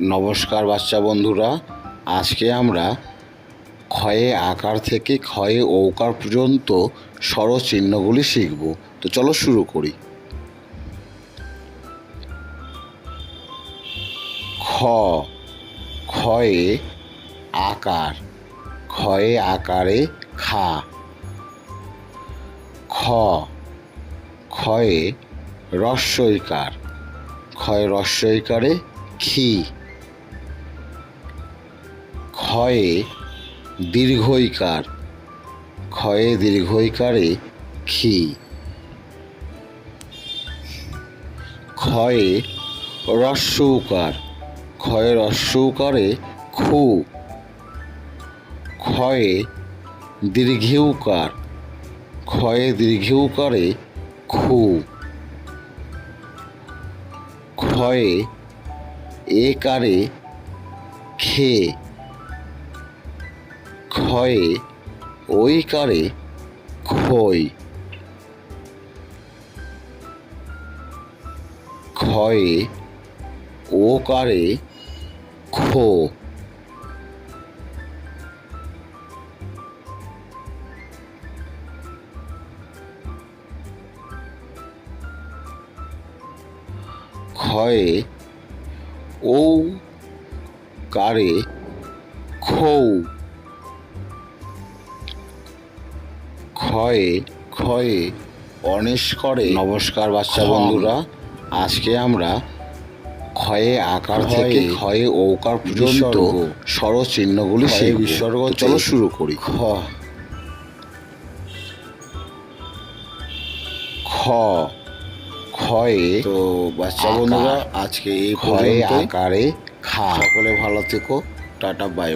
নমস্কার বাচ্চা বন্ধুরা, আজকে আমরা ক্ষয়ে আকার থেকে ক্ষয়ে ঔকার পর্যন্ত স্বরচিহ্নগুলি শিখব। তো চলো শুরু করি। খ, ক্ষয়ে আকার, ক্ষয়ে আকারে খা। খ, ক্ষয়ে রস্বইকার, ক্ষয়ে রস্বইকারে খি। ক্ষয়ে দীর্ঘইকার, ক্ষয়ে দীর্ঘইকারে খি। ক্ষয়ে হ্রস্ব উকার, ক্ষয়ে হ্রস্ব উকারে খু। ক্ষয়ে দীর্ঘ উকার, ক্ষয়ে দীর্ঘ উকারে খু। ক্ষয়ে একারে খে। ক্ষয়ে ঐকারে খই। ক্ষয়ে ওকারে খো। ক্ষয়ে ঔ কারে খৌ। ক্ষয়ে ক্ষয়ে অনিষ্করে। নমস্কার বাচ্চা বন্ধুরা, আজকে আমরা ক্ষয়ে আকার থেকে ক্ষয়ে ঔকার পর্যন্ত স্বরচিহ্নগুলি শিখব। বিসর্গ চলো শুরু করি। খ, খ, ক্ষয়ে। তো বাচ্চা বন্ধুরা, আজকে এই ক্ষয়ে আকারে খা। সকলে ভালো থেকো, টাটা, বাই।